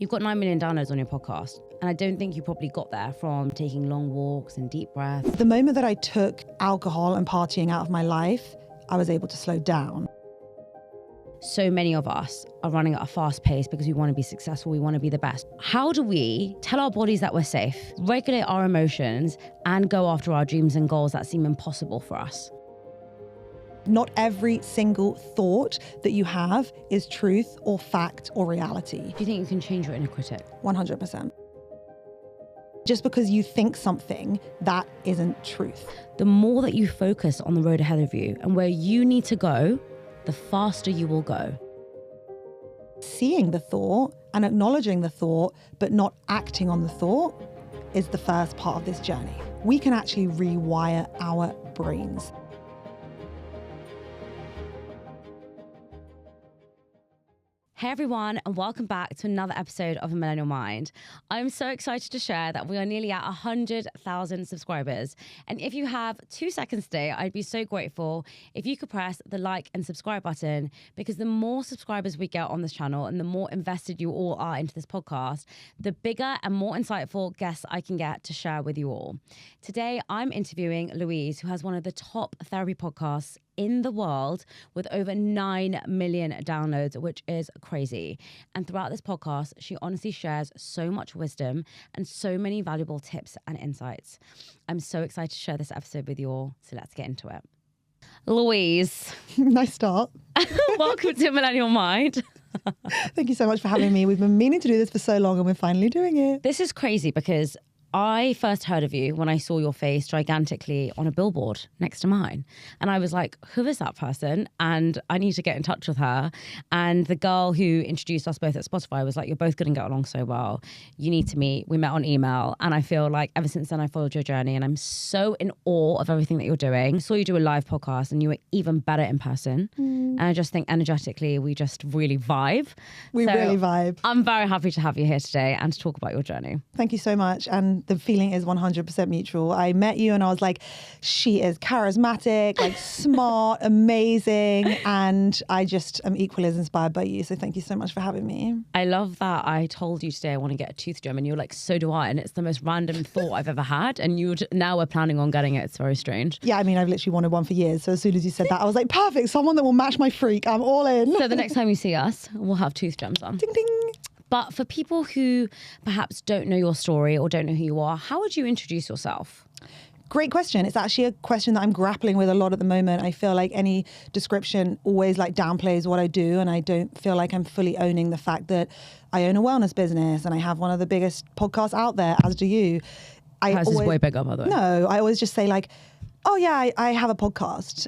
You've got 9 million downloads on your podcast. And I don't think you probably got there from taking long walks and deep breaths. The moment that I took alcohol and partying out of my life, I was able to slow down. So many of us are running at a fast pace because we want to be successful, we want to be the best. How do we tell our bodies that we're safe, regulate our emotions, and go after our dreams and goals that seem impossible for us? Not every single thought that you have is truth or fact or reality. Do you think you can change your inner critic? 100%. Just because you think something, that isn't truth. The more that you focus on the road ahead of you and where you need to go, the faster you will go. Seeing the thought and acknowledging the thought, but not acting on the thought, is the first part of this journey. We can actually rewire our brains. Hey everyone, and welcome back to another episode of A Millennial Mind. I'm so excited to share that we are nearly at 100,000 subscribers. And if you have 2 seconds today, I'd be so grateful if you could press the like and subscribe button, because the more subscribers we get on this channel and the more invested you all are into this podcast, the bigger and more insightful guests I can get to share with you all. Today, I'm interviewing Louise, who has one of the top therapy podcasts in the world with over 9 million downloads, which is crazy. And throughout this podcast, she honestly shares so much wisdom and so many valuable tips and insights. I'm so excited to share this episode with you all, so let's get into it. Louise. Nice start. Welcome to Millennial Mind. Thank you so much for having me. We've been meaning to do this for so long and we're finally doing it. This is crazy because I first heard of you when I saw your face gigantically on a billboard next to mine. And I was like, who is that person? And I need to get in touch with her. And the girl who introduced us both at Spotify was like, you're both going to get along so well. You need to meet. We met on email. And I feel like ever since then I followed your journey and I'm so in awe of everything that you're doing. I saw you do a live podcast and you were even better in person. And I just think energetically, we just really vibe. We really vibe. I'm very happy to have you here today and to talk about your journey. Thank you so much. And the feeling is 100% mutual. I met you and I was like, she is charismatic, like smart, amazing. And I just am equally as inspired by you. So thank you so much for having me. I love that I told you today I want to get a tooth gem and you're like, so do I. And it's the most random thought I've ever had. And now we're planning on getting it. It's very strange. Yeah, I mean, I've literally wanted one for years. So as soon as you said that, I was like, perfect. Someone that will match my freak. I'm all in. So the next time you see us, we'll have tooth gems on. Ding, ding. But for people who perhaps don't know your story or don't know who you are, how would you introduce yourself? Great question. It's actually a question that I'm grappling with a lot at the moment. I feel like any description always like downplays what I do. And I don't feel like I'm fully owning the fact that I own a wellness business and I have one of the biggest podcasts out there, as do you. Hers is way bigger, by the way. No, I always just say like, oh yeah, I have a podcast.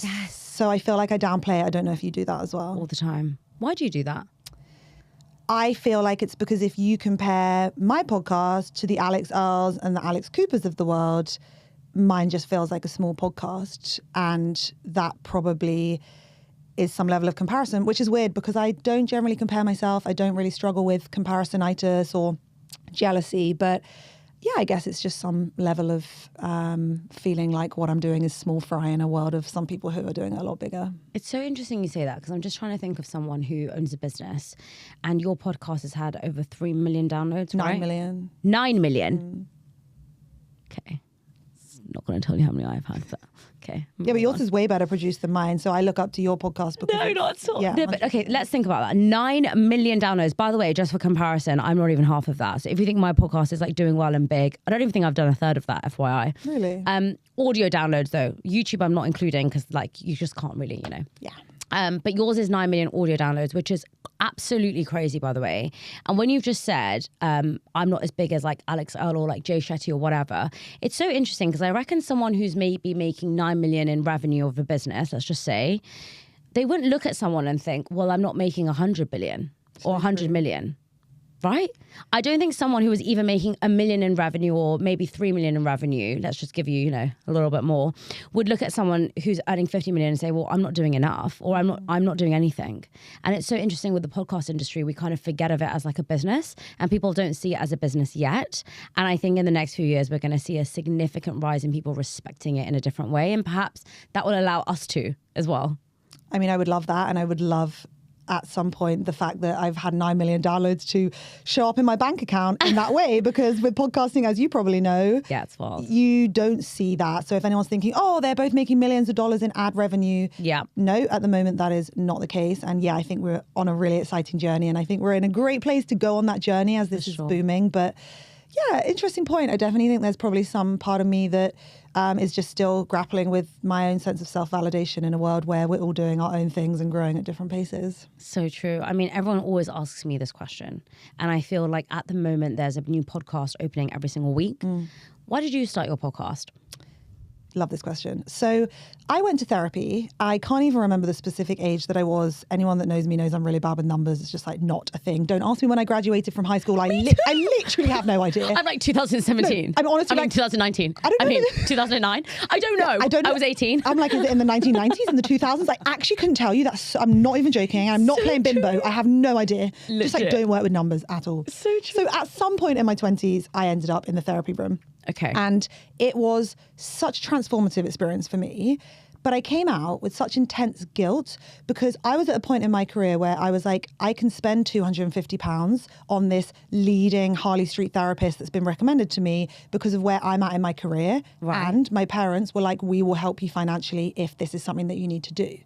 Yes. So I feel like I downplay it. I don't know if you do that as well. All the time. Why do you do that? I feel like it's because if you compare my podcast to the Alex Earls and the Alex Coopers of the world, mine just feels like a small podcast. And that probably is some level of comparison, which is weird because I don't generally compare myself. I don't really struggle with comparisonitis or jealousy. But yeah, I guess it's just some level of feeling like what I'm doing is small fry in a world of some people who are doing it a lot bigger. It's so interesting you say that because I'm just trying to think of someone who owns a business and your podcast has had over 3 million downloads, 9 million. 9 million? Okay. It's not going to tell you how many I've had, but okay. Yeah, but yours is way better produced than mine, so I look up to your podcast because... No, not at all. Yeah, no, but okay, let's think about that. 9 million downloads. By the way, just for comparison, I'm not even half of that. So if you think my podcast is like doing well and big, I don't even think I've done a third of that, FYI. Really? Audio downloads though. YouTube I'm not including because like you just can't really, you know. Yeah. But yours is 9 million audio downloads, which is absolutely crazy, by the way. And when you've just said, I'm not as big as like Alex Earl or like Jay Shetty or whatever, it's so interesting because I reckon someone who's maybe making 9 million in revenue of a business, let's just say, they wouldn't look at someone and think, well, I'm not making 100 billion or 100 million. Right? I don't think someone who was even making 1 million in revenue or maybe 3 million in revenue, let's just give you, you know, a little bit more, would look at someone who's earning 50 million and say, well, I'm not doing enough or I'm not doing anything. And it's so interesting with the podcast industry, we kind of forget of it as like a business and people don't see it as a business yet. And I think in the next few years, we're going to see a significant rise in people respecting it in a different way. And perhaps that will allow us to as well. I mean, I would love that. And I would love at some point the fact that I've had 9 million downloads to show up in my bank account in that way, because with podcasting, as you probably know, Yeah, it's wild. you don't see that. So if anyone's thinking, oh, they're both making millions of dollars in ad revenue. Yeah. No, at the moment, that is not the case. And yeah, I think we're on a really exciting journey. And I think we're in a great place to go on that journey as this is booming. But yeah, interesting point. I definitely think there's probably some part of me that is just still grappling with my own sense of self-validation in a world where we're all doing our own things and growing at different paces. So true. I mean, everyone always asks me this question. And I feel like at the moment, there's a new podcast opening every single week. Why did you start your podcast? Love this question. So I went to therapy. I can't even remember the specific age that I was. Anyone that knows me knows I'm really bad with numbers. It's just like not a thing. Don't ask me when I graduated from high school. I literally have no idea. I'm like 2017. No, I'm honestly like 2019. I don't know. 2009. I don't know. I don't know. I was 18. I'm like, is it in the 1990s, in the 2000s? I actually couldn't tell you. I'm not even joking. I'm not playing bimbo. I have no idea. Legit. Just like don't work with numbers at all. So true. So at some point in my 20s, I ended up in the therapy room. Okay. And it was such a transformative experience for me. But I came out with such intense guilt because I was at a point in my career where I was like, I can spend £250 on this leading Harley Street therapist that's been recommended to me because of where I'm at in my career. Right. And my parents were like, we will help you financially if this is something that you need to do.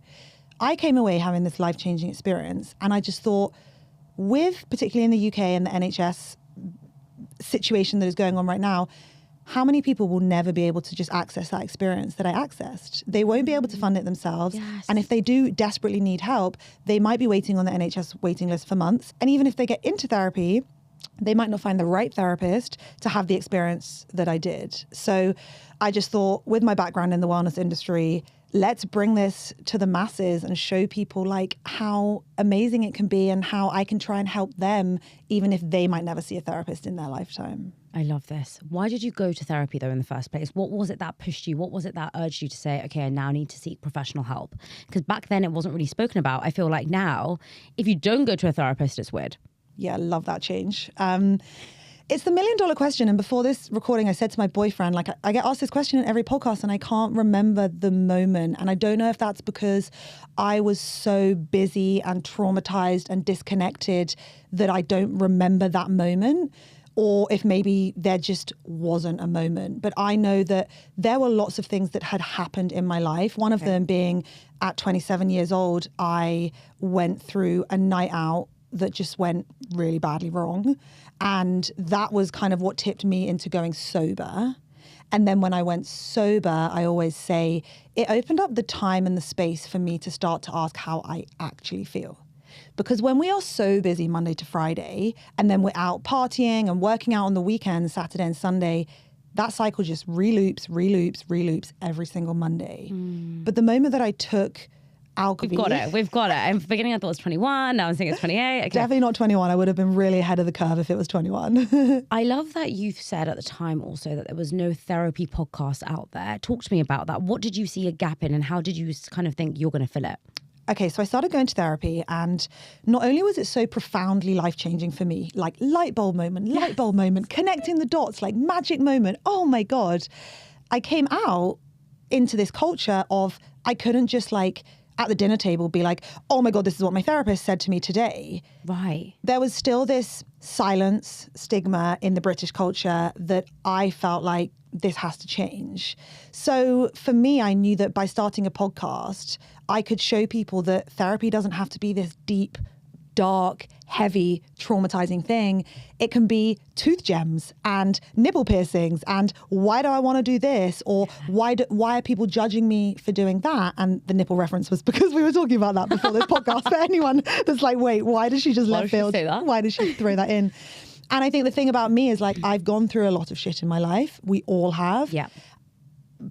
I came away having this life-changing experience. And I just thought, with particularly in the UK and the NHS situation that is going on right now, how many people will never be able to just access that experience that I accessed? They won't be able to fund it themselves. Yes. And if they do desperately need help, they might be waiting on the NHS waiting list for months. And even if they get into therapy, they might not find the right therapist to have the experience that I did. So I just thought, with my background in the wellness industry, let's bring this to the masses and show people like how amazing it can be and how I can try and help them, even if they might never see a therapist in their lifetime. I love this. Why did you go to therapy though in the first place? What was it that pushed you? What was it that urged you to say, okay, I now need to seek professional help? Because back then it wasn't really spoken about. I feel like now, if you don't go to a therapist, it's weird. Yeah, I love that change. It's the $1 million question. And before this recording, I said to my boyfriend, like, I get asked this question in every podcast and I can't remember the moment. And I don't know if that's because I was so busy and traumatized and disconnected that I don't remember that moment, or if maybe there just wasn't a moment. But I know that there were lots of things that had happened in my life. One of them being at 27 years old, I went through a night out that just went really badly wrong. And that was kind of what tipped me into going sober. And then when I went sober, I always say it opened up the time and the space for me to start to ask how I actually feel. Because when we are so busy Monday to Friday, and then we're out partying and working out on the weekends, Saturday and Sunday, that cycle just reloops every single Monday. But the moment that I took alcohol. We've got it. In the beginning I thought it was 21. Now I'm thinking it's 28. Okay. Definitely not 21. I would have been really ahead of the curve if it was 21. I love that you said at the time also that there was no therapy podcast out there. Talk to me about that. What did you see a gap in and how did you kind of think you're going to fill it? Okay, so I started going to therapy and not only was it so profoundly life-changing for me, like light bulb moment, connecting the dots, like magic moment. Oh my God. I came out into this culture of I couldn't just like at the dinner table be like, oh my God, this is what my therapist said to me today. Right. There was still this silence, stigma in the British culture that I felt like this has to change. So for me, I knew that by starting a podcast, I could show people that therapy doesn't have to be this deep, dark, heavy, traumatizing thing. It can be tooth gems and nipple piercings and why do I want to do this? Or why are people judging me for doing that? And the nipple reference was because we were talking about that before this podcast. For anyone that's like, wait, why does she just left field? Why does she throw that in? And I think the thing about me is like, I've gone through a lot of shit in my life. We all have. Yeah.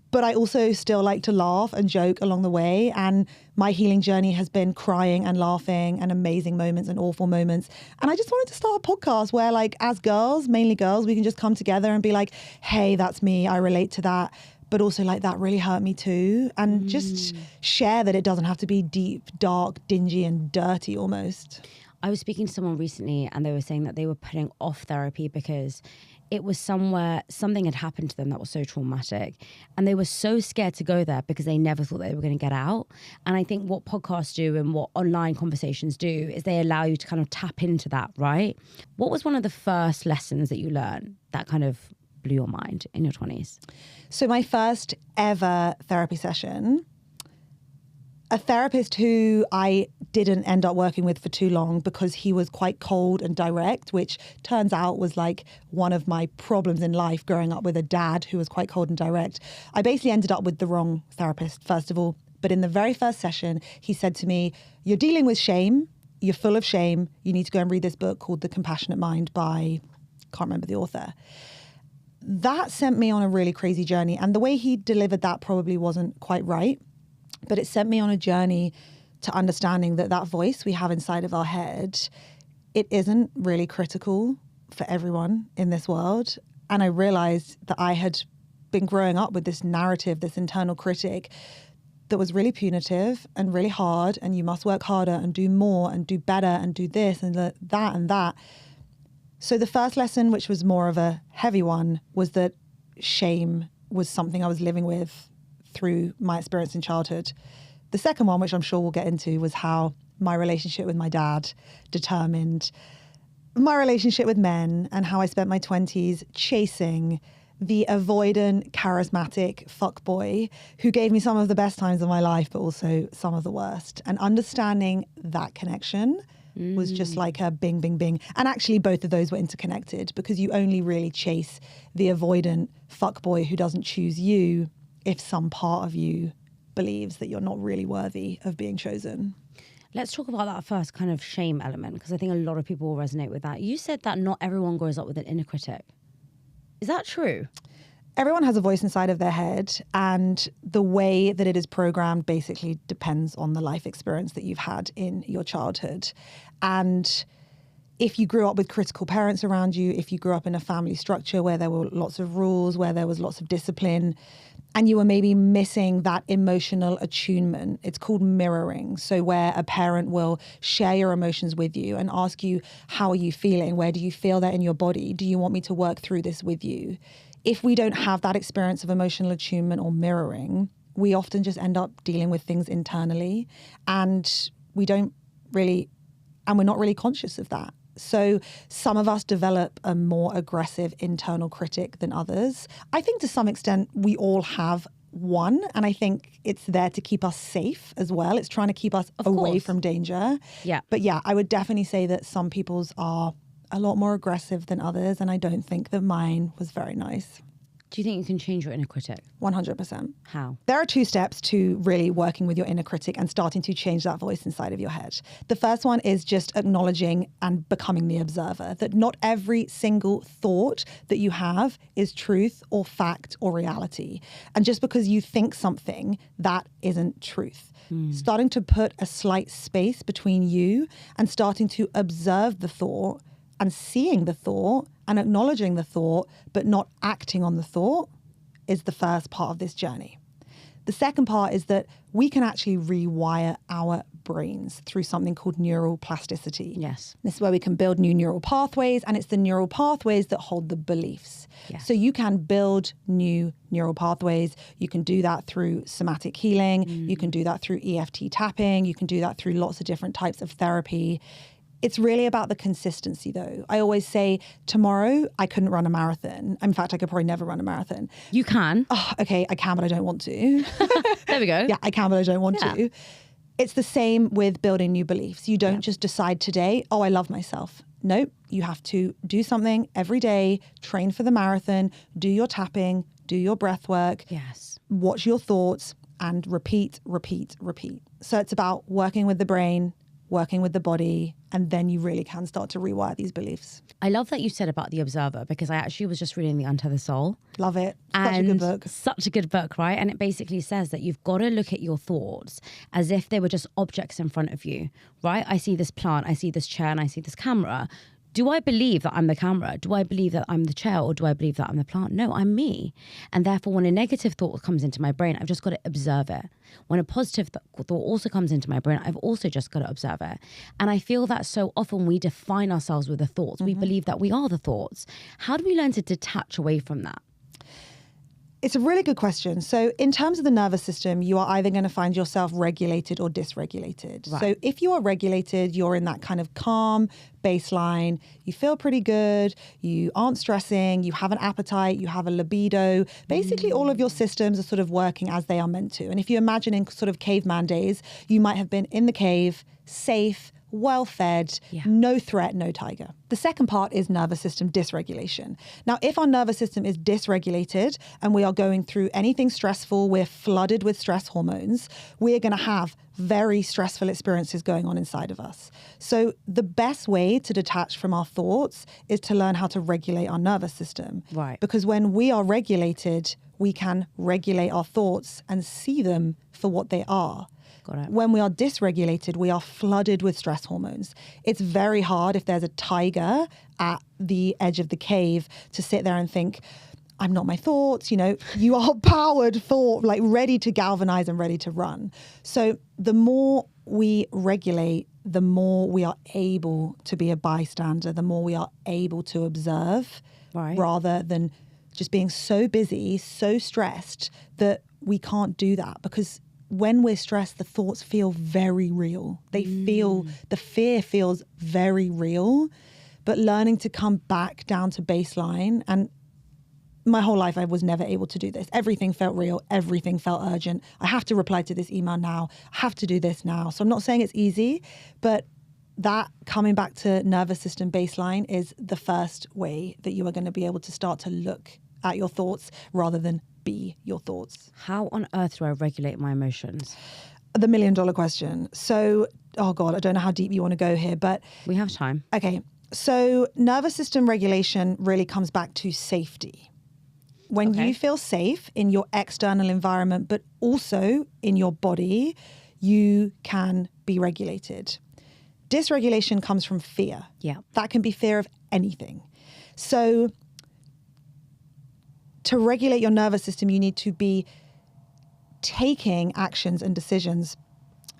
But I also still like to laugh and joke along the way. And my healing journey has been crying and laughing and amazing moments and awful moments. And I just wanted to start a podcast where like as girls, mainly girls, we can just come together and be like, hey, that's me. I relate to that. But also like that really hurt me too. And just share that it doesn't have to be deep, dark, dingy and dirty almost. I was speaking to someone recently and they were saying that they were putting off therapy because it was something had happened to them that was so traumatic. And they were so scared to go there because they never thought they were going to get out. And I think what podcasts do and what online conversations do is they allow you to kind of tap into that, right? What was one of the first lessons that you learned that kind of blew your mind in your 20s? So my first ever therapy session, a therapist who I didn't end up working with for too long because he was quite cold and direct, which turns out was like one of my problems in life, growing up with a dad who was quite cold and direct. I basically ended up with the wrong therapist, first of all. But in the very first session, he said to me, "You're dealing with shame. You're full of shame. You need to go and read this book called The Compassionate Mind by," can't remember the author. That sent me on a really crazy journey. And the way he delivered that probably wasn't quite right. But it sent me on a journey to understanding that that voice we have inside of our head, it isn't really critical for everyone in this world. And I realized that I had been growing up with this narrative, this internal critic that was really punitive and really hard, and you must work harder and do more and do better and do this and that and that. So the first lesson, which was more of a heavy one, was that shame was something I was living with through my experience in childhood. The second one, which I'm sure we'll get into, was how my relationship with my dad determined my relationship with men and how I spent my 20s chasing the avoidant, charismatic fuckboy who gave me some of the best times of my life, but also some of the worst. And understanding that connection was just like a bing, bing, bing. And actually both of those were interconnected, because you only really chase the avoidant fuckboy who doesn't choose you if some part of you believes that you're not really worthy of being chosen. Let's talk about that first kind of shame element, because I think a lot of people will resonate with that. You said that not everyone grows up with an inner critic. Is that true? Everyone has a voice inside of their head, and the way that it is programmed basically depends on the life experience that you've had in your childhood. And if you grew up with critical parents around you, if you grew up in a family structure where there were lots of rules, where there was lots of discipline, and you were maybe missing that emotional attunement, it's called mirroring. So where a parent will share your emotions with you and ask you, how are you feeling? Where do you feel that in your body? Do you want me to work through this with you? If we don't have that experience of emotional attunement or mirroring, we often just end up dealing with things internally, and we're not really conscious of that. So some of us develop a more aggressive internal critic than others. I think to some extent we all have one, and I think it's there to keep us safe as well. It's trying to keep us away from danger. Yeah. But yeah, I would definitely say that some people's are a lot more aggressive than others, and I don't think that mine was very nice. Do you think you can change your inner critic? 100%. How? There are 2 steps to really working with your inner critic and starting to change that voice inside of your head. The first one is just acknowledging and becoming the observer, that not every single thought that you have is truth or fact or reality. And just because you think something, that isn't truth. Starting to put a slight space between you and starting to observe the thought and seeing the thought and acknowledging the thought, but not acting on the thought, is the first part of this journey. The second part is that we can actually rewire our brains through something called neural plasticity. Yes. This is where we can build new neural pathways, and it's the neural pathways that hold the beliefs. Yes. So you can build new neural pathways. You can do that through somatic healing. You can do that through EFT tapping. You can do that through lots of different types of therapy. It's really about the consistency, though. I always say, tomorrow, I couldn't run a marathon. In fact, I could probably never run a marathon. You can. Oh, okay, I can, but I don't want to. There we go. Yeah, I can, but I don't want to. It's the same with building new beliefs. You don't just decide today, oh, I love myself. Nope, you have to do something every day, train for the marathon, do your tapping, do your breath work, watch your thoughts, and repeat, repeat, repeat. So it's about working with the brain, working with the body, and then you really can start to rewire these beliefs. I love that you said about the observer, because I actually was just reading The Untethered Soul. Love it. Such a good book. Such a good book, right? And it basically says that you've got to look at your thoughts as if they were just objects in front of you, right? I see this plant, I see this chair, and I see this camera. do I believe that I'm the camera? Do I believe that I'm the chair? Or do I believe that I'm the plant? No, I'm me. And therefore, when a negative thought comes into my brain, I've just got to observe it. When a positive thought also comes into my brain, I've also just got to observe it. And I feel that so often we define ourselves with the thoughts. We believe that we are the thoughts. How do we learn to detach away from that? It's a really good question. So in terms of the nervous system, you are either going to find yourself regulated or dysregulated. Right. So if you are regulated, you're in that kind of calm baseline, you feel pretty good, you aren't stressing, you have an appetite, you have a libido. Basically, all of your systems are sort of working as they are meant to. And if you imagine in sort of caveman days, you might have been in the cave, safe, well-fed, no threat, no tiger. The second part is nervous system dysregulation. Now, if our nervous system is dysregulated and we are going through anything stressful, we're flooded with stress hormones, we're going to have very stressful experiences going on inside of us. So the best way to detach from our thoughts is to learn how to regulate our nervous system. Right. Because when we are regulated, we can regulate our thoughts and see them for what they are. When we are dysregulated, we are flooded with stress hormones. It's very hard if there's a tiger at the edge of the cave to sit there and think, I'm not my thoughts. You know, you are powered for, like, ready to galvanize and ready to run. So the more we regulate, the more we are able to be a bystander, the more we are able to observe, rather than just being so busy, so stressed that we can't do that. Because when we're stressed, the thoughts feel very real. They feel, the fear feels very real, but learning to come back down to baseline. And my whole life, I was never able to do this. Everything felt real. Everything felt urgent. I have to reply to this email now. I have to do this now. So I'm not saying it's easy, but that coming back to nervous system baseline is the first way that you are going to be able to start to look at your thoughts rather than be your thoughts. How on earth do I regulate my emotions? The $1 million question. So, oh God, I don't know how deep you want to go here, but we have time. Okay. So nervous system regulation really comes back to safety. When you feel safe in your external environment, but also in your body, you can be regulated. Dysregulation comes from fear. Yeah. That can be fear of anything. So to regulate your nervous system, you need to be taking actions and decisions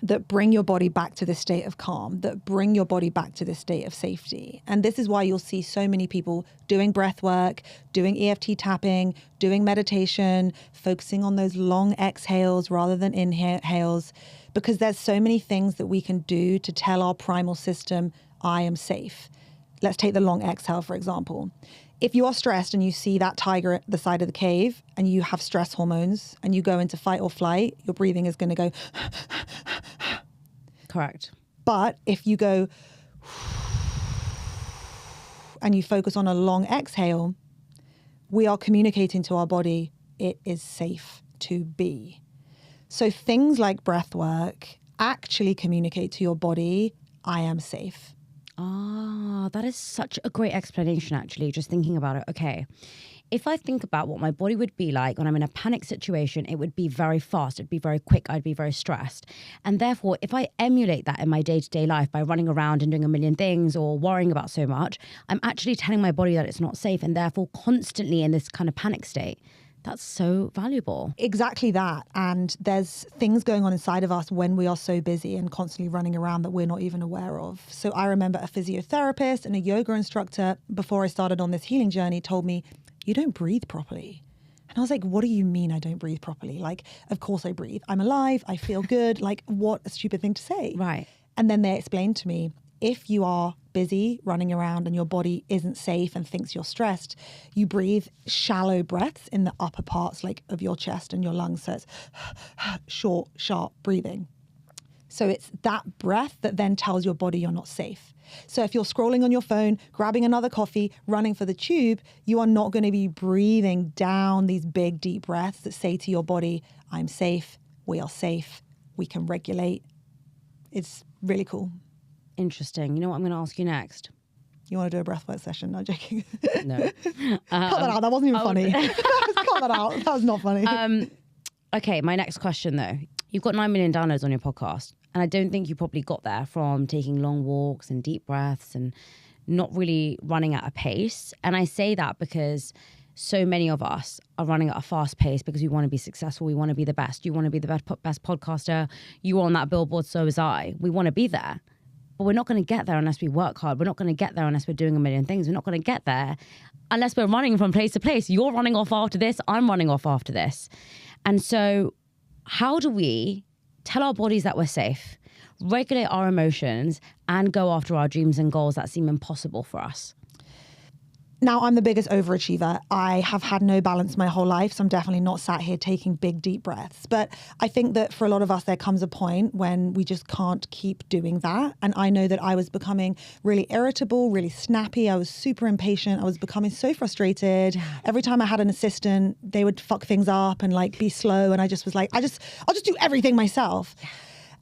that bring your body back to this state of calm, that bring your body back to this state of safety. And this is why you'll see so many people doing breath work, doing EFT tapping, doing meditation, focusing on those long exhales rather than inhales, because there's so many things that we can do to tell our primal system, I am safe. Let's take the long exhale, for example. If you are stressed and you see that tiger at the side of the cave and you have stress hormones and you go into fight or flight, your breathing is going to go. Correct. But if you go and you focus on a long exhale, we are communicating to our body, it is safe to be. So things like breath work actually communicate to your body, I am safe. Ah, that is such a great explanation, actually, just thinking about it. Okay. If I think about what my body would be like when I'm in a panic situation, it would be very fast. It'd be very quick. I'd be very stressed. And therefore, if I emulate that in my day-to-day life by running around and doing a million things or worrying about so much, I'm actually telling my body that it's not safe and therefore constantly in this kind of panic state. That's so valuable. Exactly that. And there's things going on inside of us when we are so busy and constantly running around that we're not even aware of. So I remember a physiotherapist and a yoga instructor before I started on this healing journey told me, you don't breathe properly. And I was like, what do you mean I don't breathe properly? Like, of course I breathe. I'm alive. I feel good. Like, what a stupid thing to say. Right. And then they explained to me, if you are busy running around and your body isn't safe and thinks you're stressed, you breathe shallow breaths in the upper parts like of your chest and your lungs. So it's short, sharp breathing. So it's that breath that then tells your body you're not safe. So if you're scrolling on your phone, grabbing another coffee, running for the tube, you are not going to be breathing down these big, deep breaths that say to your body, I'm safe, we are safe, we can regulate. It's really cool. Interesting. You know what I'm going to ask you next? You want to do a breathwork session? No, joking. No. Cut that out. That wasn't even funny. Cut that out. That was not funny. Okay, my next question though. You've got 9 million downloads on your podcast. And I don't think you probably got there from taking long walks and deep breaths and not really running at a pace. And I say that because so many of us are running at a fast pace because we want to be successful. We want to be the best. You want to be the best podcaster. You were on that billboard, so was I. We want to be there. But we're not going to get there unless we work hard. We're not going to get there unless we're doing a million things. We're not going to get there unless we're running from place to place. You're running off after this. I'm running off after this. And so how do we tell our bodies that we're safe, regulate our emotions, and go after our dreams and goals that seem impossible for us? Now, I'm the biggest overachiever. I have had no balance my whole life, so I'm definitely not sat here taking big, deep breaths. But I think that for a lot of us, there comes a point when we just can't keep doing that. And I know that I was becoming really irritable, really snappy. I was super impatient. I was becoming so frustrated. Every time I had an assistant, they would fuck things up and like be slow. And I just was like, I'll just do everything myself.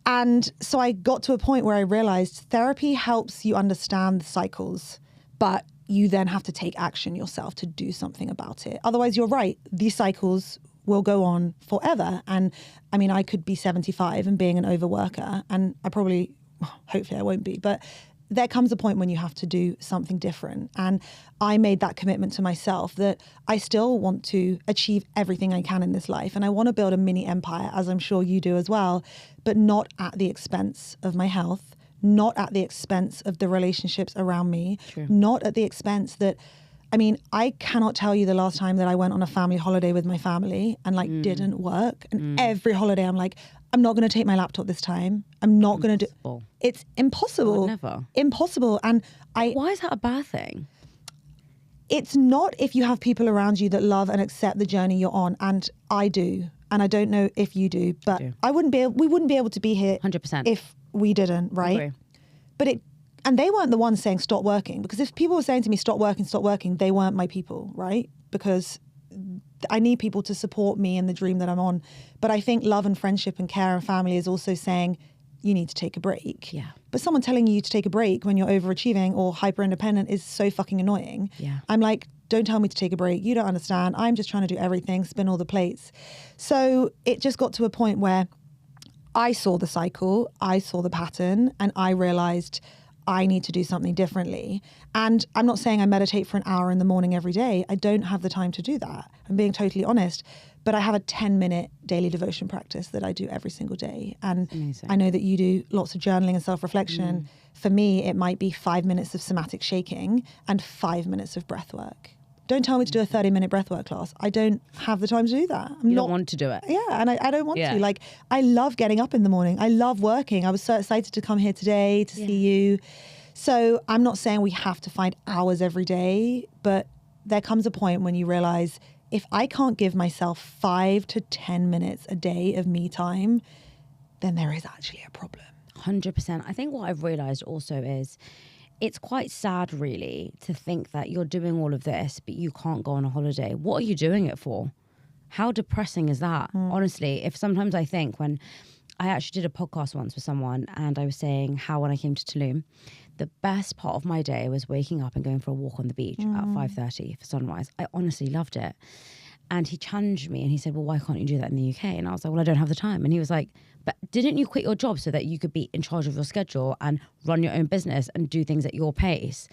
And so I got to a point where I realized therapy helps you understand the cycles, but you then have to take action yourself to do something about it. Otherwise, you're right. These cycles will go on forever. And I mean, I could be 75 and being an overworker, and hopefully I won't be, but there comes a point when you have to do something different. And I made that commitment to myself that I still want to achieve everything I can in this life. And I want to build a mini empire, as I'm sure you do as well, but not at the expense of my health, not at the expense of the relationships around me, not at the expense that, I mean, I cannot tell you the last time that I went on a family holiday with my family and like didn't work. And every holiday I'm like, I'm not going to take my laptop this time. I'm not going to do. It's impossible. Never. Impossible. And why is that a bad thing? It's not if you have people around you that love and accept the journey you're on. And I do. And I don't know if you do, but we wouldn't be able to be here 100% if we didn't, right? But and they weren't the ones saying stop working, because if people were saying to me stop working, they weren't my people, right? Because I need people to support me in the dream that I'm on. But I think love and friendship and care and family is also saying you need to take a break. Yeah. But someone telling you to take a break when you're overachieving or hyper independent is so fucking annoying. Yeah. I'm like, don't tell me to take a break. You don't understand. I'm just trying to do everything, spin all the plates. So it just got to a point where I saw the cycle, I saw the pattern, and I realized I need to do something differently. And I'm not saying I meditate for an hour in the morning every day. I don't have the time to do that. I'm being totally honest. But I have a 10-minute daily devotion practice that I do every single day. And I know that you do lots of journaling and self-reflection. For me, it might be 5 minutes of somatic shaking and 5 minutes of breath work. Don't tell me to do a 30-minute breathwork class. I don't have the time to do that. You don't want to do it. Yeah, and I don't want to. Like, I love getting up in the morning. I love working. I was so excited to come here today to see you. So I'm not saying we have to find hours every day, but there comes a point when you realize if I can't give myself 5 to 10 minutes a day of me time, then there is actually a problem. 100%. I think what I've realized also is it's quite sad, really, to think that you're doing all of this, but you can't go on a holiday. What are you doing it for? How depressing is that? Honestly, if sometimes I think when I actually did a podcast once with someone and I was saying how when I came to Tulum, the best part of my day was waking up and going for a walk on the beach at 5:30 for sunrise. I honestly loved it. And he challenged me and he said, well, why can't you do that in the UK? And I was like, well, I don't have the time. And he was like, but didn't you quit your job so that you could be in charge of your schedule and run your own business and do things at your pace?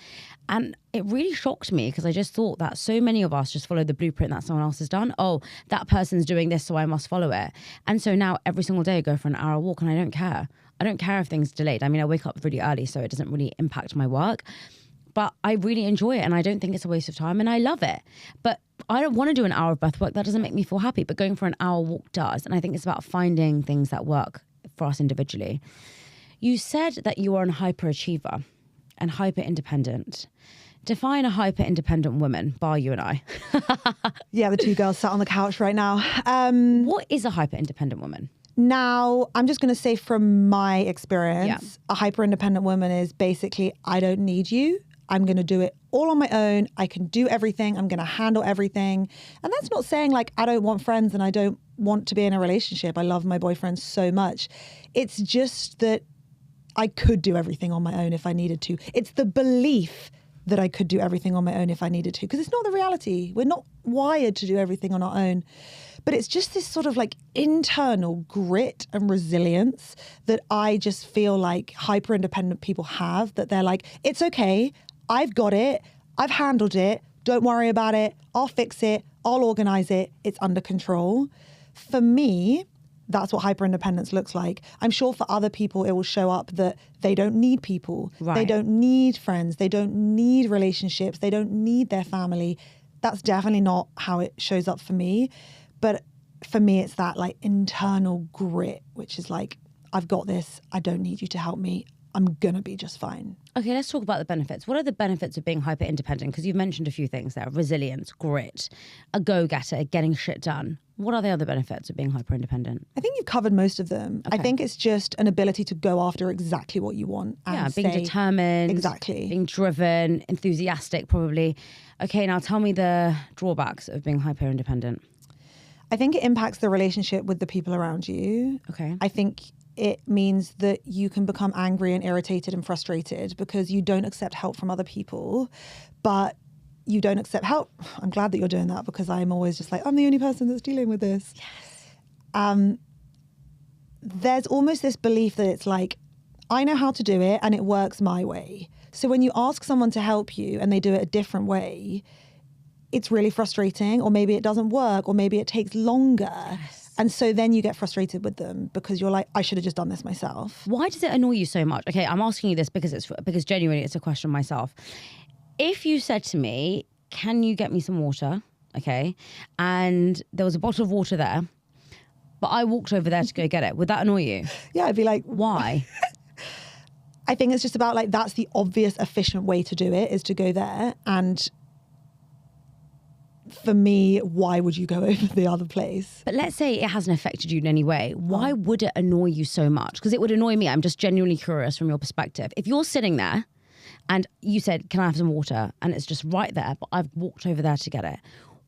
And it really shocked me because I just thought that so many of us just follow the blueprint that someone else has done. Oh, that person's doing this, so I must follow it. And so now every single day I go for an hour walk and I don't care. I don't care if things are delayed. I mean, I wake up really early, so it doesn't really impact my work. But I really enjoy it and I don't think it's a waste of time and I love it. But I don't want to do an hour of breath work. That doesn't make me feel happy. But going for an hour walk does. And I think it's about finding things that work for us individually. You said that you are a hyperachiever and hyper independent. Define a hyper independent woman, bar you and I. Yeah, the two girls sat on the couch right now. What is a hyper independent woman? Now, I'm just going to say from my experience, a hyper independent woman is basically, I don't need you. I'm going to do it all on my own. I can do everything. I'm going to handle everything. And that's not saying like I don't want friends and I don't want to be in a relationship. I love my boyfriend so much. It's just that I could do everything on my own if I needed to. It's the belief that I could do everything on my own if I needed to, because it's not the reality. We're not wired to do everything on our own. But it's just this sort of like internal grit and resilience that I just feel like hyper independent people have, that they're like, it's okay. I've got it. I've handled it. Don't worry about it. I'll fix it. I'll organize it. It's under control. For me, that's what hyper-independence looks like. I'm sure for other people, it will show up that they don't need people. Right. They don't need friends. They don't need relationships. They don't need their family. That's definitely not how it shows up for me. But for me, it's that like internal grit, which is like, I've got this. I don't need you to help me. I'm going to be just fine. Okay, let's talk about the benefits. What are the benefits of being hyper independent? Because you've mentioned a few things there: resilience, grit, a go-getter, getting shit done. What are the other benefits of being hyper independent? I think you've covered most of them. Okay. I think it's just an ability to go after exactly what you want. And Being determined. Exactly. Being driven, enthusiastic, probably. Okay, now tell me the drawbacks of being hyper independent. I think it impacts the relationship with the people around you. Okay. I think it means that you can become angry and irritated and frustrated because you don't accept help from other people, but you don't accept help. I'm glad that you're doing that because I'm always just like, I'm the only person that's dealing with this. Yes. There's almost this belief that it's like, I know how to do it and it works my way. So when you ask someone to help you and they do it a different way, it's really frustrating, or maybe it doesn't work, or maybe it takes longer. Yes. And so then you get frustrated with them because you're like, I should have just done this myself. Why does it annoy you so much? Okay, I'm asking you this because genuinely it's a question myself. If you said to me, can you get me some water? Okay. And there was a bottle of water there, but I walked over there to go get it. Would that annoy you? Yeah, I'd be like, Why? I think it's just about like, that's the obvious, efficient way to do it, is to go there. And for me, why would you go over the other place? But let's say it hasn't affected you in any way. Why would it annoy you so much? Because it would annoy me. I'm just genuinely curious from your perspective. If you're sitting there and you said, can I have some water? And it's just right there, but I've walked over there to get it.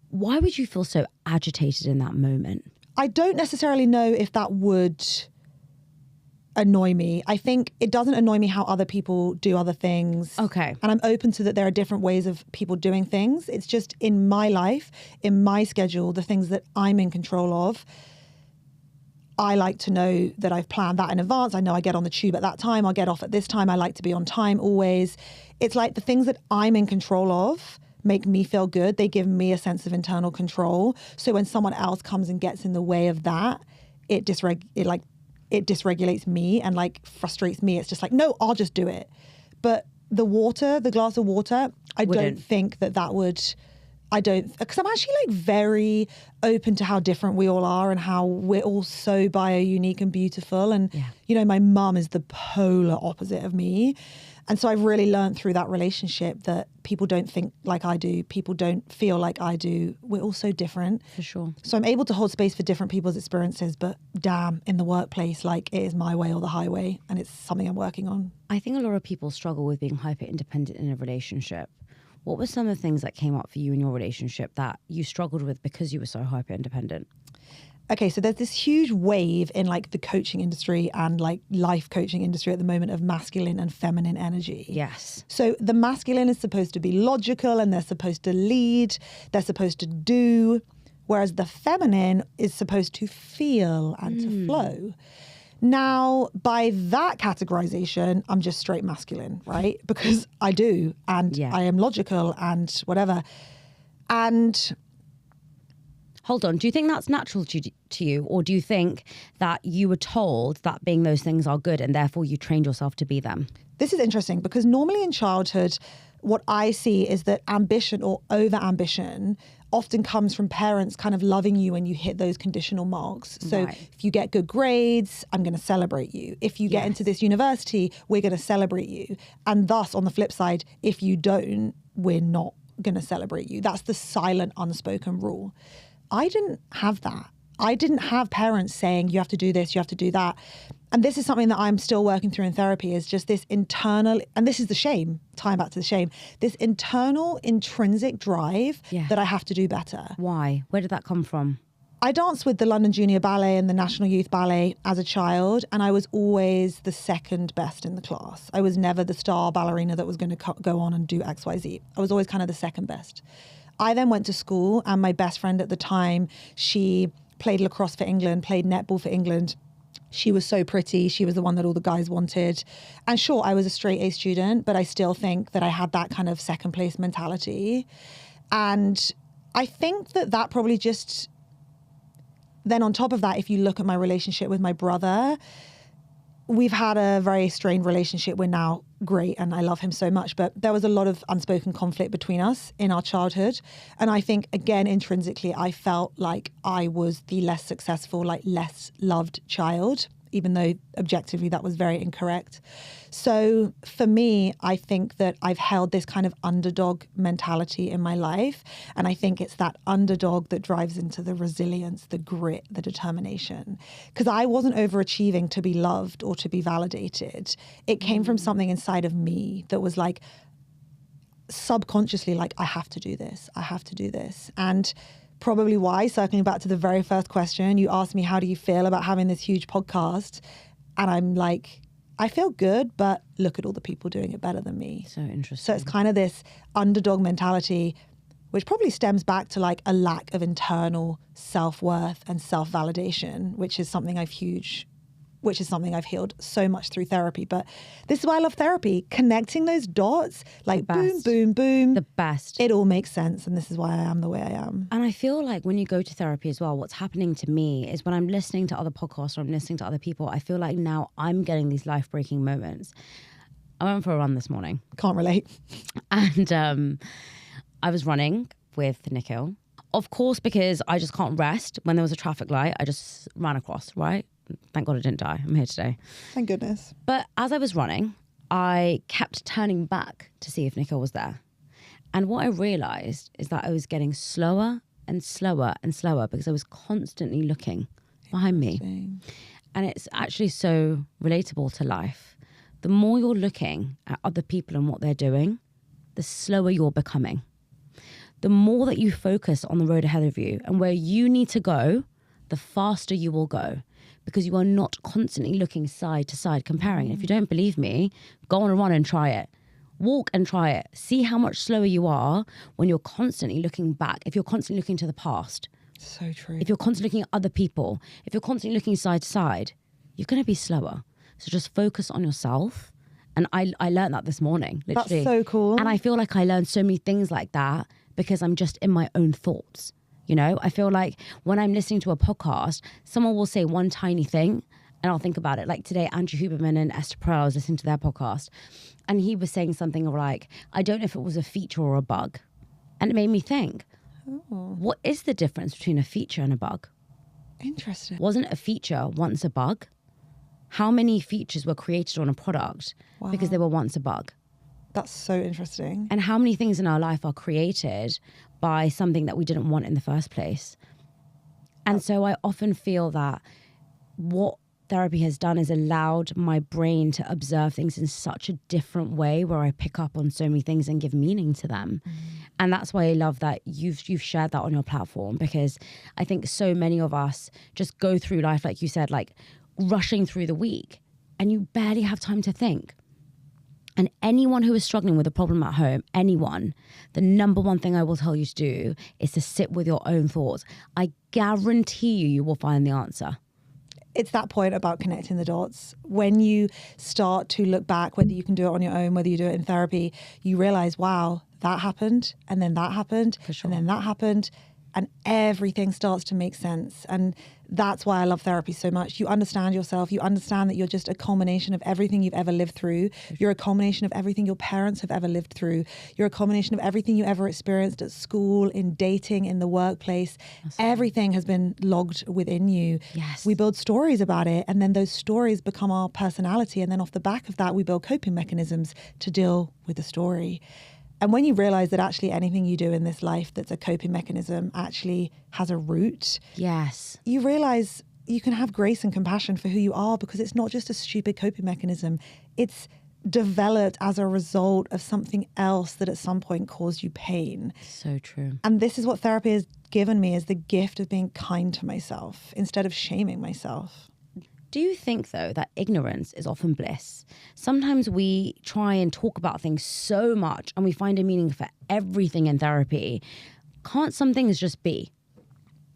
Why would you feel so agitated in that moment? I don't necessarily know if that would annoy me. I think it doesn't annoy me how other people do other things. Okay. And I'm open to that there are different ways of people doing things. It's just in my life, in my schedule, the things that I'm in control of, I like to know that I've planned that in advance. I know I get on the tube at that time. I'll get off at this time. I like to be on time always. It's like the things that I'm in control of make me feel good. They give me a sense of internal control. So when someone else comes and gets in the way of that, it dysregulates me and like frustrates me. It's just like, no, I'll just do it. But the glass of water, I don't think that would, because I'm actually like very open to how different we all are and how we're all so bio-unique and beautiful. And, you know, my mum is the polar opposite of me. And so I've really learned through that relationship that people don't think like I do. People don't feel like I do. We're all so different. For sure. So I'm able to hold space for different people's experiences, but damn, in the workplace, like it is my way or the highway. And it's something I'm working on. I think a lot of people struggle with being hyper independent in a relationship. What were some of the things that came up for you in your relationship that you struggled with because you were so hyper independent? Okay, so there's this huge wave in like the coaching industry and like life coaching industry at the moment of masculine and feminine energy. Yes. So the masculine is supposed to be logical and they're supposed to lead, they're supposed to do, whereas the feminine is supposed to feel and to flow. Now, by that categorization, I'm just straight masculine, right? Because I do, and I am logical and whatever. And hold on, do you think that's natural to you? Or do you think that you were told that being those things are good and therefore you trained yourself to be them? This is interesting because normally in childhood, what I see is that ambition or over-ambition often comes from parents kind of loving you when you hit those conditional marks. So if you get good grades, I'm going to celebrate you. If you get into this university, we're going to celebrate you. And thus, on the flip side, if you don't, we're not going to celebrate you. That's the silent, unspoken rule. I didn't have that. I didn't have parents saying, you have to do this, you have to do that. And this is something that I'm still working through in therapy, is just this internal, and this is the shame, tying back to the shame, this internal intrinsic drive that I have to do better. Why? Where did that come from? I danced with the London Junior Ballet and the National Youth Ballet as a child, and I was always the second best in the class. I was never the star ballerina that was going to go on and do X, Y, Z. I was always kind of the second best. I then went to school, and my best friend at the time, she played lacrosse for England, played netball for England. She was so pretty. She was the one that all the guys wanted. And sure, I was a straight A student, but I still think that I had that kind of second place mentality. And I think that probably just, then on top of that, if you look at my relationship with my brother, we've had a very strained relationship. We're now great and I love him so much, but there was a lot of unspoken conflict between us in our childhood. And I think, again, intrinsically, I felt like I was the less successful, like less loved child, even though objectively that was very incorrect. So for me, I think that I've held this kind of underdog mentality in my life. And I think it's that underdog that drives into the resilience, the grit, the determination. Because I wasn't overachieving to be loved or to be validated. It came from something inside of me that was like subconsciously like, I have to do this. I have to do this. And probably why, circling back to the very first question, you asked me, how do you feel about having this huge podcast? And I'm like, I feel good, but look at all the people doing it better than me. So interesting. So it's kind of this underdog mentality, which probably stems back to like a lack of internal self-worth and self-validation, which is something I've healed so much through therapy. But this is why I love therapy. Connecting those dots, like boom, boom, boom. The best. It all makes sense. And this is why I am the way I am. And I feel like when you go to therapy as well, what's happening to me is when I'm listening to other podcasts or I'm listening to other people, I feel like now I'm getting these life-breaking moments. I went for a run this morning. Can't relate. And I was running with Nikhil. Of course, because I just can't rest. When there was a traffic light, I just ran across, right? Thank God I didn't die. I'm here today. Thank goodness. But as I was running, I kept turning back to see if Nikhil was there. And what I realized is that I was getting slower and slower and slower because I was constantly looking behind me. And it's actually so relatable to life. The more you're looking at other people and what they're doing, the slower you're becoming. The more that you focus on the road ahead of you and where you need to go, the faster you will go. Because you are not constantly looking side to side, comparing. If you don't believe me, go on a run and try it. Walk and try it. See how much slower you are when you're constantly looking back. If you're constantly looking to the past. So true. If you're constantly looking at other people. If you're constantly looking side to side, you're going to be slower. So just focus on yourself. And I learned that this morning, literally. That's so cool. And I feel like I learned so many things like that because I'm just in my own thoughts. You know, I feel like when I'm listening to a podcast, someone will say one tiny thing and I'll think about it. Like today, Andrew Huberman and Esther Perel, I was listening to their podcast and he was saying something like, I don't know if it was a feature or a bug. And it made me think, what is the difference between a feature and a bug? Interesting. Wasn't a feature once a bug? How many features were created on a product because they were once a bug? That's so interesting. And how many things in our life are created by something that we didn't want in the first place? And so I often feel that what therapy has done is allowed my brain to observe things in such a different way where I pick up on so many things and give meaning to them. And that's why I love that you've shared that on your platform, because I think so many of us just go through life, like you said, like rushing through the week and you barely have time to think. And anyone who is struggling with a problem at home, anyone, the number one thing I will tell you to do is to sit with your own thoughts. I guarantee you will find the answer. It's that point about connecting the dots. When you start to look back, whether you can do it on your own, whether you do it in therapy, you realize, wow, that happened, and then that happened, and then that happened, and everything starts to make sense. And that's why I love therapy so much. You understand yourself. You understand that you're just a culmination of everything you've ever lived through. You're a culmination of everything your parents have ever lived through. You're a culmination of everything you ever experienced at school, in dating, in the workplace. Everything has been logged within you. Yes. We build stories about it, and then those stories become our personality. And then off the back of that, we build coping mechanisms to deal with the story. And when you realize that actually anything you do in this life that's a coping mechanism actually has a root, yes, you realize you can have grace and compassion for who you are, because it's not just a stupid coping mechanism. It's developed as a result of something else that at some point caused you pain. So true. And this is what therapy has given me, is the gift of being kind to myself instead of shaming myself. Do you think, though, that ignorance is often bliss? Sometimes we try and talk about things so much and we find a meaning for everything in therapy. Can't some things just be?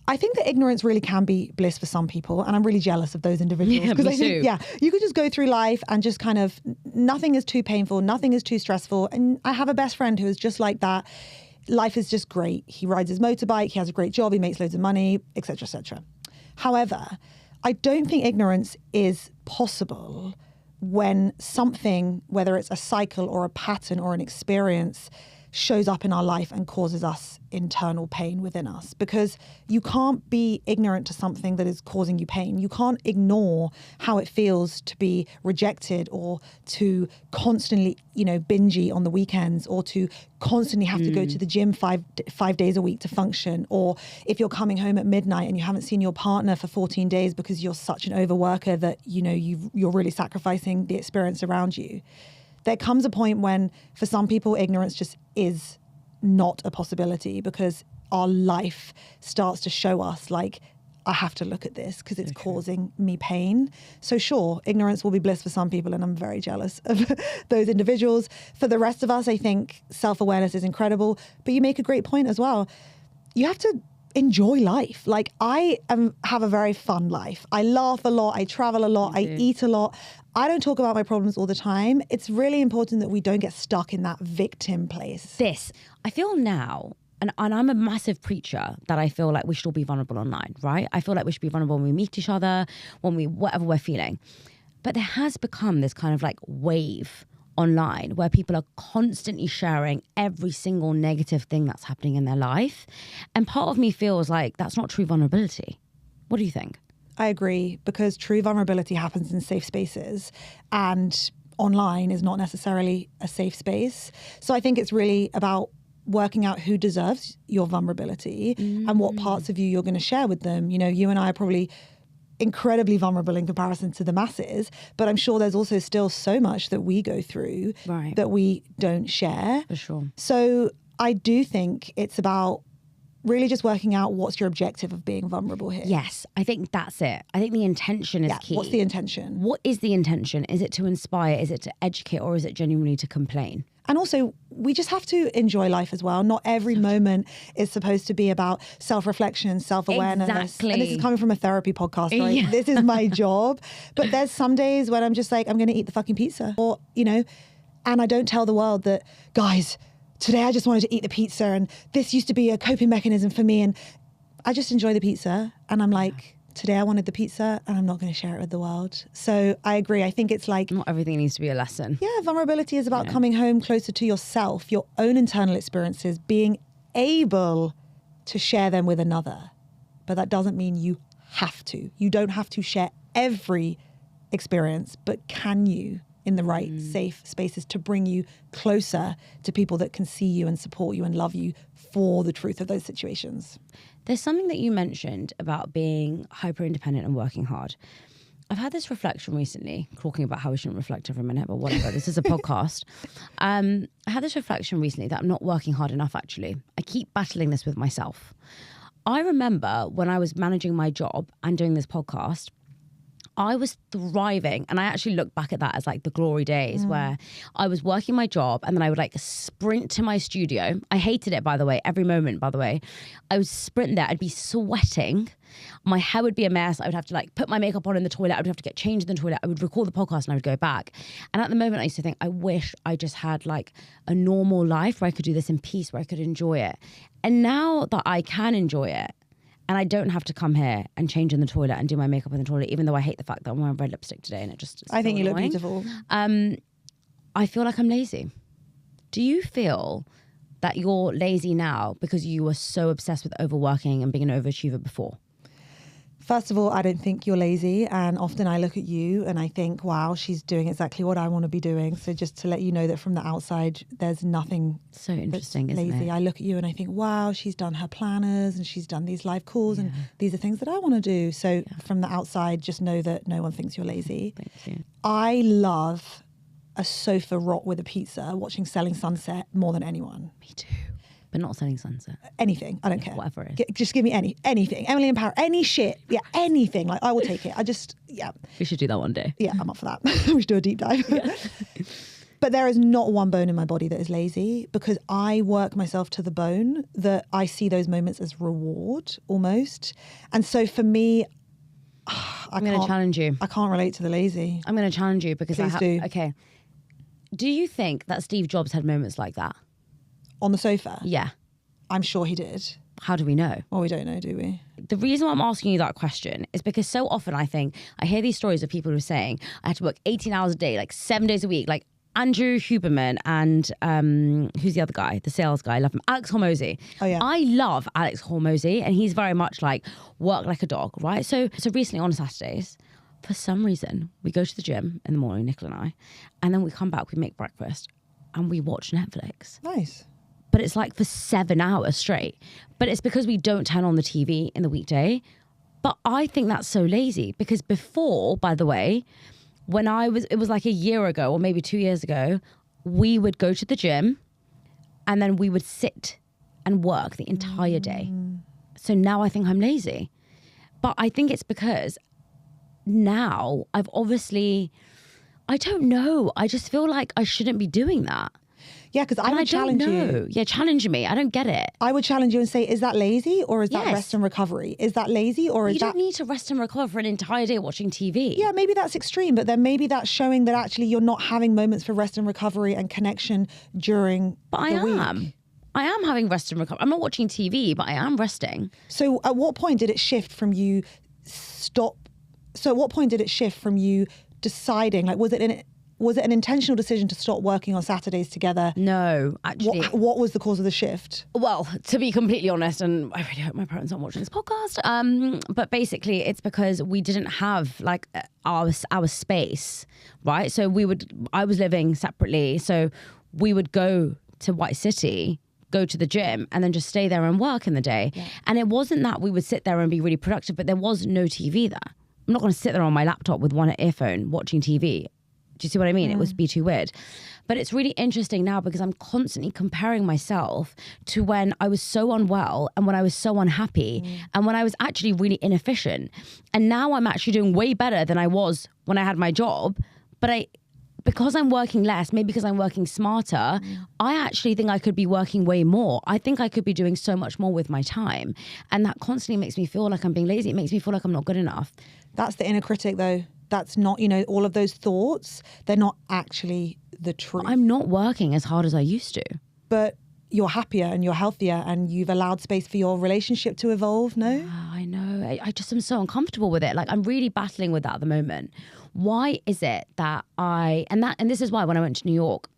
I think that ignorance really can be bliss for some people, and I'm really jealous of those individuals. Yeah, because me I think, too. you could just go through life and just kind of, nothing is too painful, nothing is too stressful. And I have a best friend who is just like that. Life is just great. He rides his motorbike, he has a great job, he makes loads of money, etc., etc. However, I don't think ignorance is possible when something, whether it's a cycle or a pattern or an experience, shows up in our life and causes us internal pain within us. Because you can't be ignorant to something that is causing you pain. You can't ignore how it feels to be rejected, or to constantly, bingy on the weekends, or to constantly have to go to the gym five days a week to function. Or if you're coming home at midnight and you haven't seen your partner for 14 days because you're such an overworker that, you're really sacrificing the experience around you. There comes a point when, for some people, ignorance just is not a possibility, because our life starts to show us, like, I have to look at this because it's causing me pain. So sure, ignorance will be bliss for some people, and I'm very jealous of those individuals. For the rest of us, I think self-awareness is incredible. But you make a great point as well. You have to enjoy life. Like, I have a very fun life. I laugh a lot. I travel a lot. I eat a lot. I don't talk about my problems all the time. It's really important that we don't get stuck in that victim place. I feel now, and I'm a massive preacher, that I feel like we should all be vulnerable online, right? I feel like we should be vulnerable when we meet each other, whatever we're feeling. But there has become this kind of like wave online where people are constantly sharing every single negative thing that's happening in their life. And part of me feels like that's not true vulnerability. What do you think? I agree, because true vulnerability happens in safe spaces, and online is not necessarily a safe space. So I think it's really about working out who deserves your vulnerability and what parts of you you're going to share with them. You and I are probably incredibly vulnerable in comparison to the masses, but I'm sure there's also still so much that we go through that we don't share. For sure. So I do think it's about really just working out what's your objective of being vulnerable here. Yes, I think that's it. I think the intention is key. What's the intention? What is the intention? Is it to inspire? Is it to educate? Or is it genuinely to complain? And also, we just have to enjoy life as well. Not every moment is supposed to be about self-reflection, self-awareness. Exactly. And this is coming from a therapy podcast, right? Yeah. This is my job. But there's some days when I'm just like, I'm going to eat the fucking pizza. Or, and I don't tell the world that, guys, today I just wanted to eat the pizza, and this used to be a coping mechanism for me. And I just enjoy the pizza. And I'm like, today I wanted the pizza, and I'm not going to share it with the world. So I agree. I think it's like, not everything needs to be a lesson. Yeah, vulnerability is about coming home closer to yourself, your own internal experiences, being able to share them with another. But that doesn't mean you have to. You don't have to share every experience, but can you, in the right safe spaces, to bring you closer to people that can see you and support you and love you for the truth of those situations. There's something that you mentioned about being hyper independent and working hard. I've had this reflection recently, talking about how we shouldn't reflect every minute, but whatever, this is a podcast. I had this reflection recently that I'm not working hard enough, actually. I keep battling this with myself. I remember when I was managing my job and doing this podcast, I was thriving, and I actually look back at that as like the glory days where I was working my job and then I would like sprint to my studio. I hated it, by the way, every moment, by the way. I would sprint there. I'd be sweating. My hair would be a mess. I would have to like put my makeup on in the toilet. I would have to get changed in the toilet. I would record the podcast and I would go back. And at the moment I used to think, I wish I just had like a normal life where I could do this in peace, where I could enjoy it. And now that I can enjoy it, and I don't have to come here and change in the toilet and do my makeup in the toilet, even though I hate the fact that I'm wearing red lipstick today and it just I think you look annoying. beautiful. I feel like I'm lazy. Do you feel that you're lazy now because you were so obsessed with overworking and being an overachiever before? First of all, I don't think you're lazy. And often I look at you and I think, wow, she's doing exactly what I want to be doing. So just to let you know that from the outside, there's nothing So interesting, that's isn't lazy. it? I look at you and I think, wow, she's done her planners and she's done these live calls and these are things that I want to do. So from the outside, just know that no one thinks you're lazy. Thank you. I love a sofa rot with a pizza, watching Selling Sunset more than anyone. Me too. But not Selling Sunset. Anything. I don't care. Whatever it is. Just give me anything. Emily in Power, any shit. Yeah, anything. Like, I will take it. We should do that one day. Yeah, I'm up for that. We should do a deep dive. But there is not one bone in my body that is lazy, because I work myself to the bone, that I see those moments as reward almost. And so for me, I'm going to challenge you. I can't relate to the lazy. I'm going to challenge you because Please do. Okay. Do you think that Steve Jobs had moments like that? On the sofa? Yeah. I'm sure he did. How do we know? Well, we don't know, do we? The reason why I'm asking you that question is because so often I hear these stories of people who are saying, I had to work 18 hours a day, like 7 days a week, like Andrew Huberman and who's the other guy? The sales guy. I love him. Alex Hormozy. Oh, yeah. I love Alex Hormozy, and he's very much like work like a dog, right? So recently on Saturdays, for some reason, we go to the gym in the morning, Nicola and I, and then we come back, we make breakfast, and we watch Netflix. Nice. But it's like for 7 hours straight. But it's because we don't turn on the TV in the weekday. But I think that's so lazy, because before, by the way, it was like a year ago or maybe 2 years ago, we would go to the gym and then we would sit and work the entire day. So now I think I'm lazy. But I think it's because now I don't know. I just feel like I shouldn't be doing that. Yeah, because I would challenge you. Yeah, challenge me. I don't get it. I would challenge you and say, is that lazy or is that Yes. rest and recovery? Is that lazy or is You don't need to rest and recover for an entire day watching TV. Yeah, maybe that's extreme, but then maybe that's showing that actually you're not having moments for rest and recovery and connection during the week. I am having rest and recovery. I'm not watching TV, but I am resting. So at what point did it shift from you deciding, like, was it an intentional decision to stop working on Saturdays together? No, actually. What was the cause of the shift? Well, to be completely honest, and I really hope my parents aren't watching this podcast, but basically it's because we didn't have like our space, right? So I was living separately, so we would go to White City, go to the gym, and then just stay there and work in the day. Yeah. And it wasn't that we would sit there and be really productive, but there was no TV there. I'm not going to sit there on my laptop with one earphone watching TV. Do you see what I mean? It would be too weird. But it's really interesting now because I'm constantly comparing myself to when I was so unwell and when I was so unhappy and when I was actually really inefficient. And now I'm actually doing way better than I was when I had my job. But because I'm working less, maybe because I'm working smarter, I actually think I could be working way more. I think I could be doing so much more with my time. And that constantly makes me feel like I'm being lazy. It makes me feel like I'm not good enough. That's the inner critic, though. That's not, all of those thoughts, they're not actually the truth. I'm not working as hard as I used to. But you're happier and you're healthier and you've allowed space for your relationship to evolve, no? Oh, I know. I just am so uncomfortable with it. Like, I'm really battling with that at the moment. Why is it that and this is why when I went to New York,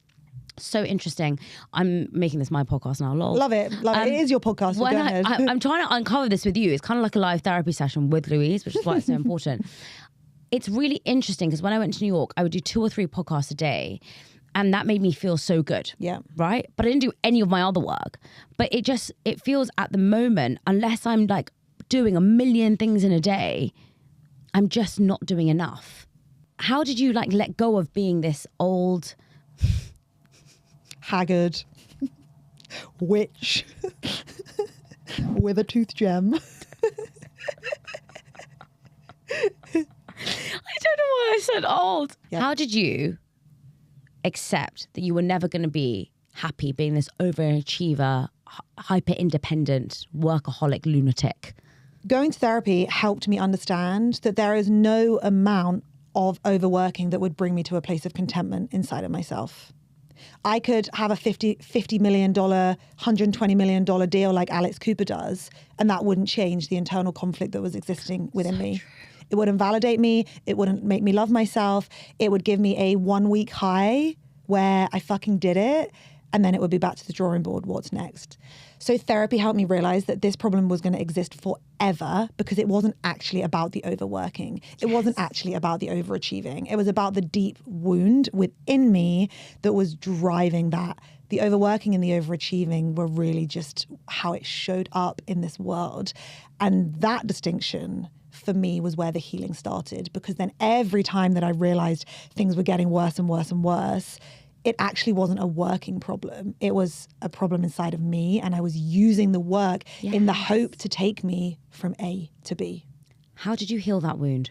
so interesting. I'm making this my podcast now. Lol. Love it. It is your podcast. So go ahead. I'm trying to uncover this with you. It's kind of like a live therapy session with Louise, which is why it's so important. It's really interesting because when I went to New York, I would do 2 or 3 podcasts a day. And that made me feel so good. Yeah. Right? But I didn't do any of my other work. But it feels at the moment, unless I'm like doing a million things in a day, I'm just not doing enough. How did you like let go of being this old... haggard witch with a tooth gem? I don't know why I said old. Yep. How did you accept that you were never going to be happy being this overachiever, hyper-independent, workaholic lunatic? Going to therapy helped me understand that there is no amount of overworking that would bring me to a place of contentment inside of myself. I could have a $50 million, $120 million deal like Alex Cooper does, and that wouldn't change the internal conflict that was existing within me. True. It wouldn't validate me. It wouldn't make me love myself. It would give me a 1 week high where I fucking did it. And then it would be back to the drawing board. What's next? So therapy helped me realize that this problem was going to exist forever because it wasn't actually about the overworking. It wasn't actually about the overachieving. It was about the deep wound within me that was driving that. The overworking and the overachieving were really just how it showed up in this world. And that distinction for me was where the healing started, because then every time that I realized things were getting worse and worse and worse, it actually wasn't a working problem. It was a problem inside of me, and I was using the work in the hope to take me from A to B. How did you heal that wound?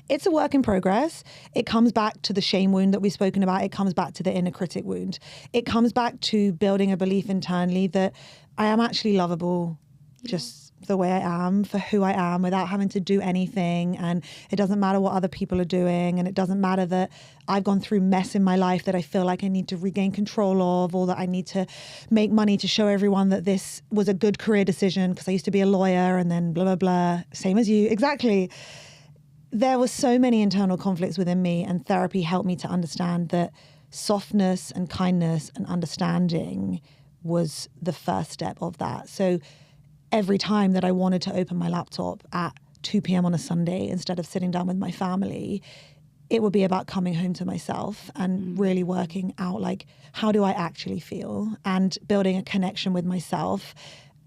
It's a work in progress. It comes back to the shame wound that we've spoken about. It comes back to the inner critic wound. It comes back to building a belief internally that I am actually lovable, just the way I am, for who I am, without having to do anything. And it doesn't matter what other people are doing. And it doesn't matter that I've gone through mess in my life that I feel like I need to regain control of, or that I need to make money to show everyone that this was a good career decision because I used to be a lawyer and then blah, blah, blah. Same as you. Exactly. There were so many internal conflicts within me, and therapy helped me to understand that softness and kindness and understanding was the first step of that. So every time that I wanted to open my laptop at 2 p.m. on a Sunday instead of sitting down with my family, it would be about coming home to myself and really working out, like, how do I actually feel, and building a connection with myself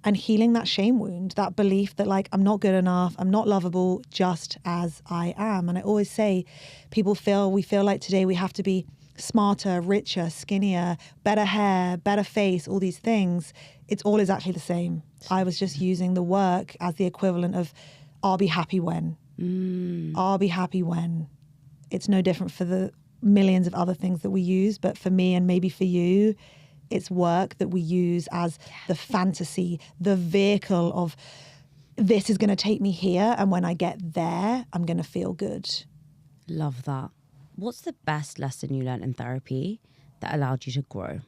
and healing that shame wound, that belief that, like, I'm not good enough, I'm not lovable just as I am. And I always say, we feel like today we have to be smarter, richer, skinnier, better hair, better face, all these things. It's all exactly the same. I was just using the work as the equivalent of I'll be happy when. I'll be happy when. It's no different for the millions of other things that we use, but for me and maybe for you, it's work that we use as the fantasy, the vehicle of this is going to take me here, and when I get there, I'm going to feel good. Love that. What's the best lesson you learned in therapy that allowed you to grow?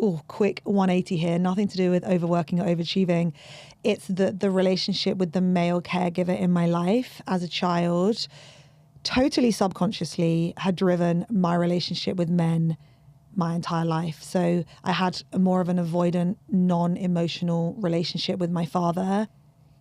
Oh, quick 180 here. Nothing to do with overworking or overachieving. It's the relationship with the male caregiver in my life as a child, totally subconsciously, had driven my relationship with men my entire life. So I had more of an avoidant, non-emotional relationship with my father.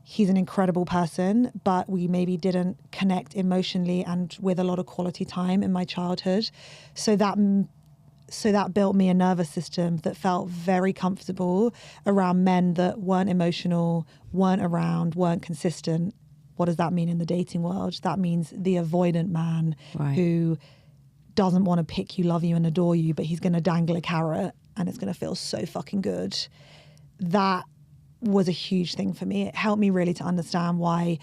He's an incredible person, but we maybe didn't connect emotionally and with a lot of quality time in my childhood. So that built me a nervous system that felt very comfortable around men that weren't emotional, weren't around, weren't consistent. What does that mean in the dating world? That means the avoidant man who doesn't want to pick you, love you, and adore you, but he's going to dangle a carrot and it's going to feel so fucking good. That was a huge thing for me. It helped me really to understand why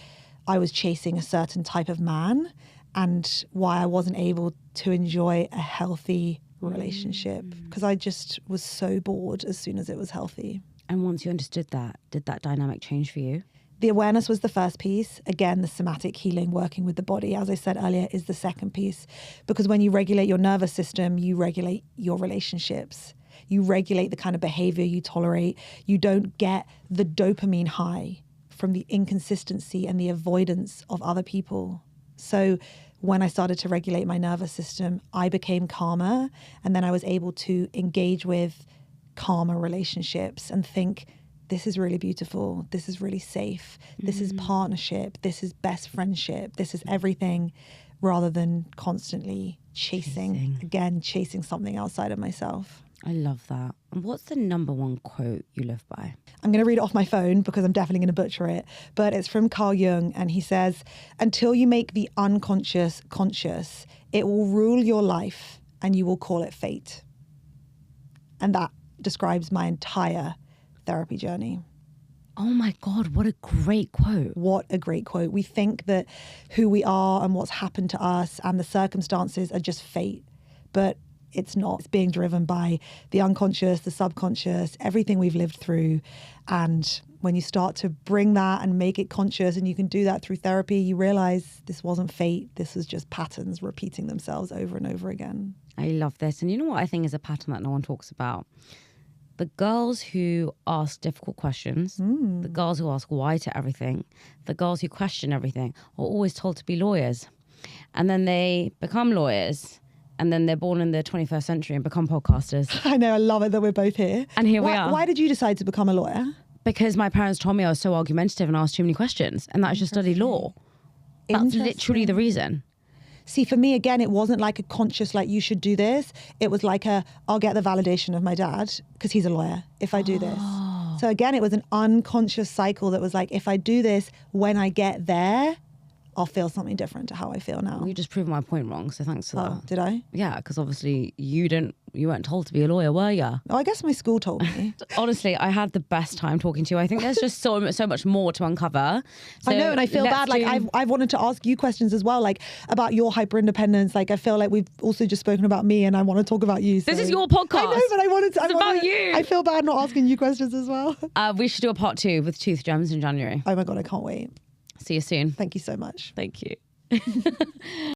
I was chasing a certain type of man and why I wasn't able to enjoy a healthy relationship, because I just was so bored as soon as it was healthy. And once you understood that, did that dynamic change for you? The awareness was the first piece. Again, the somatic healing, working with the body, as I said earlier, is the second piece. Because when you regulate your nervous system, you regulate your relationships. You regulate the kind of behavior you tolerate. You don't get the dopamine high from the inconsistency and the avoidance of other people. So when I started to regulate my nervous system, I became calmer, and then I was able to engage with calmer relationships and think, this is really beautiful, this is really safe, this is partnership, this is best friendship, this is everything, rather than constantly chasing something outside of myself. I love that. And what's the number one quote you live by? I'm going to read it off my phone because I'm definitely going to butcher it. But it's from Carl Jung, and he says, until you make the unconscious conscious, it will rule your life and you will call it fate. And that describes my entire therapy journey. Oh my God, what a great quote. What a great quote. We think that who we are and what's happened to us and the circumstances are just fate, but it's not. It's being driven by the unconscious, the subconscious, everything we've lived through. And when you start to bring that and make it conscious, and you can do that through therapy, you realize this wasn't fate. This was just patterns repeating themselves over and over again. I love this. And you know what I think is a pattern that no one talks about? The girls who ask difficult questions, the girls who ask why to everything, the girls who question everything are always told to be lawyers. And then they become lawyers. And then they're born in the 21st century and become podcasters. I know, I love it that we're both here. And here we are. Why did you decide to become a lawyer? Because my parents told me I was so argumentative and asked too many questions, and that I should study law. That's literally the reason. See, for me, again, it wasn't like a conscious, like, you should do this. It was like I'll get the validation of my dad because he's a lawyer if I do this. So again, it was an unconscious cycle that was like, if I do this, when I get there, I'll feel something different to how I feel now. You just proved my point wrong, so thanks for that. Did I? Yeah, because obviously you weren't told to be a lawyer, were you? Oh, I guess my school told me. Honestly, I had the best time talking to you. I think there's just so much more to uncover. So I know, and I feel bad. Like I've wanted to ask you questions as well, like about your hyper independence. Like I feel like we've also just spoken about me, and I want to talk about you. So. This is your podcast. I know, but I wanted to. It's about you. I feel bad not asking you questions as well. We should do a part 2 with tooth gems in January. Oh my God, I can't wait. See you soon. Thank you so much. Thank you.